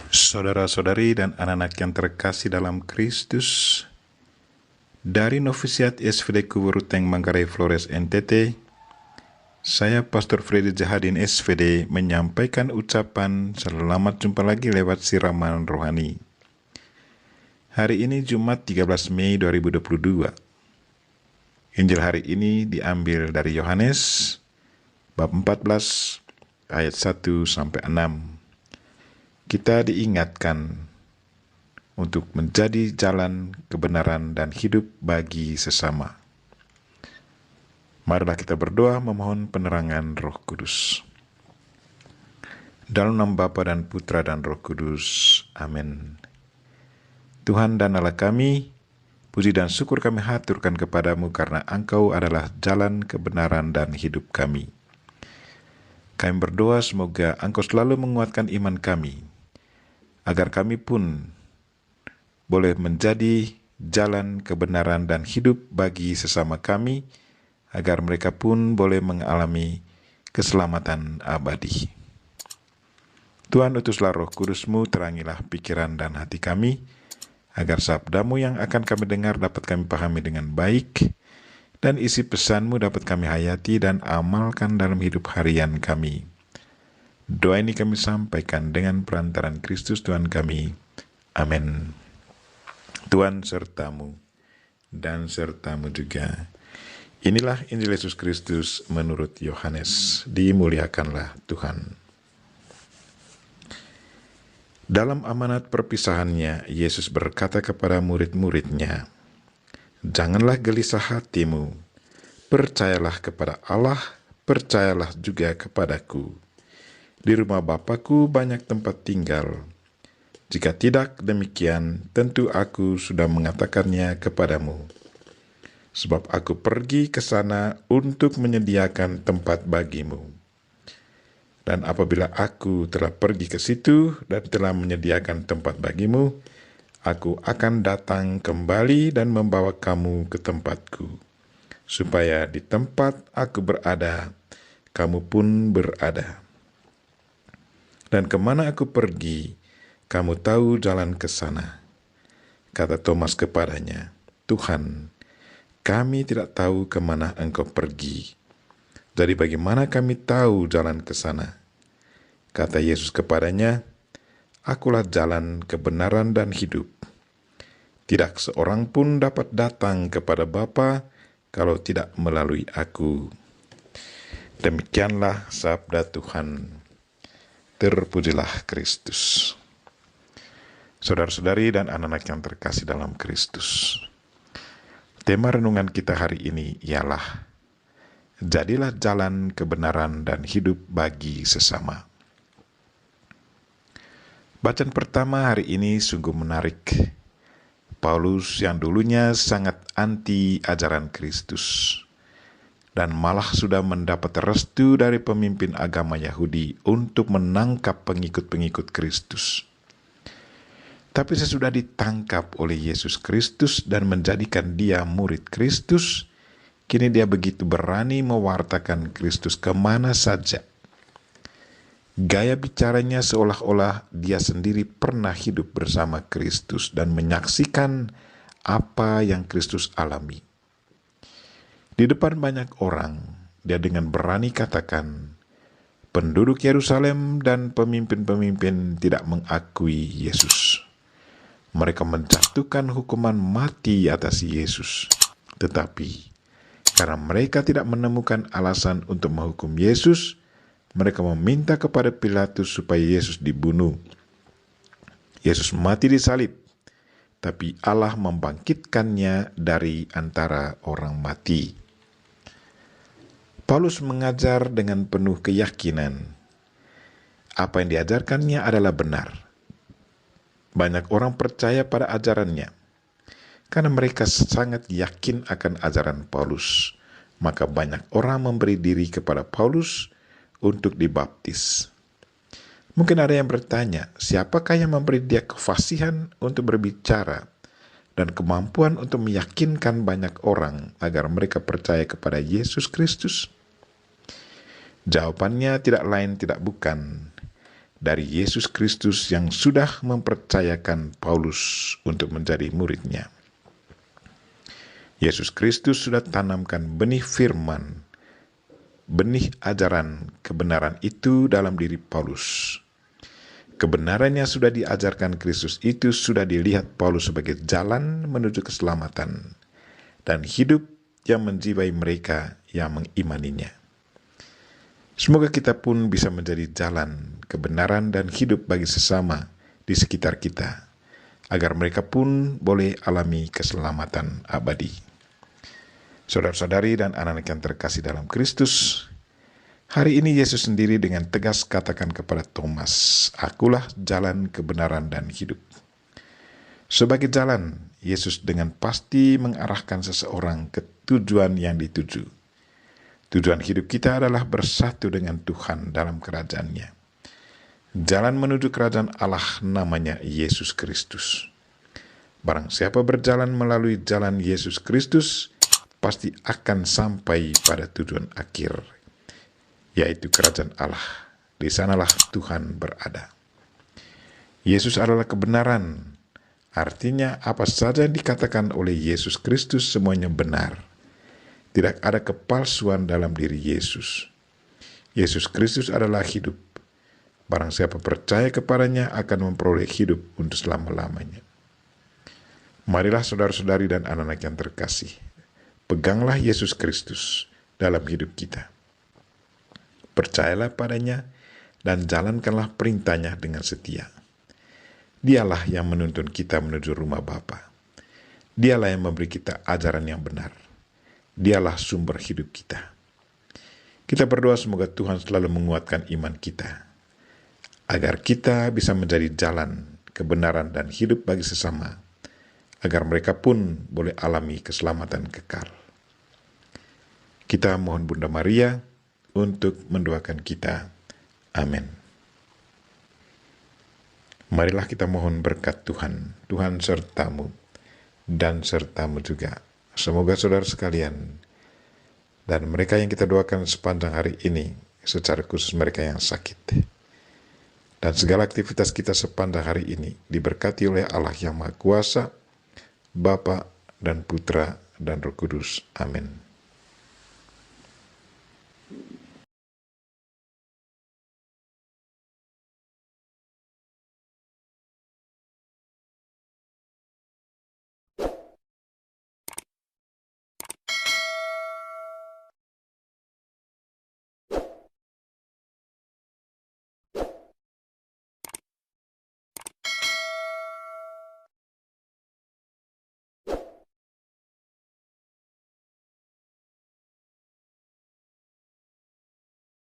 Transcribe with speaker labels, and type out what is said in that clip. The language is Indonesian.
Speaker 1: Saudara-saudari dan anak-anak yang terkasih dalam Kristus, dari Novisiat SVD Kuburuteng Manggarai Flores NTT, saya Pastor Freddy Jahadin SVD menyampaikan ucapan selamat jumpa lagi lewat siraman rohani. Hari ini Jumat 13 Mei 2022. Injil hari ini diambil dari Yohanes bab 14 ayat 1 sampai 6. Kita diingatkan untuk menjadi jalan kebenaran dan hidup bagi sesama. Marilah kita berdoa memohon penerangan Roh Kudus. Dalam nama Bapa dan Putra dan Roh Kudus. Amin. Tuhan dan Allah kami, puji dan syukur kami haturkan kepadamu karena Engkau adalah jalan kebenaran dan hidup kami. Kami berdoa semoga Engkau selalu menguatkan iman kami, agar kami pun boleh menjadi jalan kebenaran dan hidup bagi sesama kami, agar mereka pun boleh mengalami keselamatan abadi. Tuhan, utuslah Roh Kudus-Mu, terangilah pikiran dan hati kami, agar sabda-Mu yang akan kami dengar dapat kami pahami dengan baik, dan isi pesan-Mu dapat kami hayati dan amalkan dalam hidup harian kami. Doa ini kami sampaikan dengan perantaran Kristus Tuhan kami. Amin. Tuhan sertamu dan sertamu juga. Inilah Injil Yesus Kristus menurut Yohanes. Dimuliakanlah Tuhan. Dalam amanat perpisahannya, Yesus berkata kepada murid-muridnya, "Janganlah gelisah hatimu. Percayalah kepada Allah, percayalah juga kepadaku. Di rumah Bapa-Ku banyak tempat tinggal. Jika tidak demikian, tentu Aku sudah mengatakannya kepadamu. Sebab Aku pergi ke sana untuk menyediakan tempat bagimu. Dan apabila Aku telah pergi ke situ dan telah menyediakan tempat bagimu, Aku akan datang kembali dan membawa kamu ke tempatku, supaya di tempat Aku berada, kamu pun berada. Dan kemana Aku pergi, kamu tahu jalan ke sana." Kata Thomas kepadanya, "Tuhan, kami tidak tahu kemana Engkau pergi. Jadi bagaimana kami tahu jalan ke sana?" Kata Yesus kepadanya, "Akulah jalan, kebenaran, dan hidup. Tidak seorang pun dapat datang kepada Bapa kalau tidak melalui Aku." Demikianlah sabda Tuhan. Terpujilah Kristus. Saudara-saudari dan anak-anak yang terkasih dalam Kristus, tema renungan kita hari ini ialah jadilah jalan kebenaran dan hidup bagi sesama. Bacaan pertama hari ini sungguh menarik. Paulus yang dulunya sangat anti ajaran Kristus dan malah sudah mendapat restu dari pemimpin agama Yahudi untuk menangkap pengikut-pengikut Kristus. Tapi sesudah ditangkap oleh Yesus Kristus dan menjadikan dia murid Kristus, kini dia begitu berani mewartakan Kristus kemana saja. Gaya bicaranya seolah-olah dia sendiri pernah hidup bersama Kristus dan menyaksikan apa yang Kristus alami. Di depan banyak orang, dia dengan berani katakan, penduduk Yerusalem dan pemimpin-pemimpin tidak mengakui Yesus. Mereka menjatuhkan hukuman mati atas Yesus. Tetapi, karena mereka tidak menemukan alasan untuk menghukum Yesus, mereka meminta kepada Pilatus supaya Yesus dibunuh. Yesus mati disalib, tapi Allah membangkitkannya dari antara orang mati. Paulus mengajar dengan penuh keyakinan. Apa yang diajarkannya adalah benar. Banyak orang percaya pada ajarannya. Karena mereka sangat yakin akan ajaran Paulus, maka banyak orang memberi diri kepada Paulus untuk dibaptis. Mungkin ada yang bertanya, siapakah yang memberi dia kefasihan untuk berbicara dan kemampuan untuk meyakinkan banyak orang agar mereka percaya kepada Yesus Kristus? Jawabannya tidak lain tidak bukan dari Yesus Kristus yang sudah mempercayakan Paulus untuk menjadi muridnya. Yesus Kristus sudah tanamkan benih firman, benih ajaran kebenaran itu dalam diri Paulus. Kebenarannya sudah diajarkan Kristus itu sudah dilihat Paulus sebagai jalan menuju keselamatan dan hidup yang menjiwai mereka yang mengimaninya. Semoga kita pun bisa menjadi jalan kebenaran dan hidup bagi sesama di sekitar kita, agar mereka pun boleh alami keselamatan abadi. Saudara-saudari dan anak-anak yang terkasih dalam Kristus, hari ini Yesus sendiri dengan tegas katakan kepada Thomas, "Akulah jalan, kebenaran, dan hidup." Sebagai jalan, Yesus dengan pasti mengarahkan seseorang ke tujuan yang dituju. Tujuan hidup kita adalah bersatu dengan Tuhan dalam kerajaan-Nya. Jalan menuju kerajaan Allah namanya Yesus Kristus. Barang siapa berjalan melalui jalan Yesus Kristus, pasti akan sampai pada tujuan akhir, yaitu kerajaan Allah. Di sanalah Tuhan berada. Yesus adalah kebenaran. Artinya apa saja yang dikatakan oleh Yesus Kristus semuanya benar. Tidak ada kepalsuan dalam diri Yesus. Yesus Kristus adalah hidup. Barang siapa percaya kepadanya akan memperoleh hidup untuk selama-lamanya. Marilah saudara-saudari dan anak-anak yang terkasih, peganglah Yesus Kristus dalam hidup kita. Percayalah padanya dan jalankanlah perintahnya dengan setia. Dialah yang menuntun kita menuju rumah Bapa. Dialah yang memberi kita ajaran yang benar. Dialah sumber hidup kita. Kita berdoa semoga Tuhan selalu menguatkan iman kita, agar kita bisa menjadi jalan, kebenaran, dan hidup bagi sesama, agar mereka pun boleh alami keselamatan kekal. Kita mohon Bunda Maria untuk mendoakan kita. Amin. Marilah kita mohon berkat Tuhan. Tuhan sertamu dan sertamu juga. Semoga saudara sekalian dan mereka yang kita doakan sepanjang hari ini, secara khusus mereka yang sakit, dan segala aktivitas kita sepanjang hari ini diberkati oleh Allah yang Maha Kuasa, Bapa dan Putra dan Roh Kudus. Amin.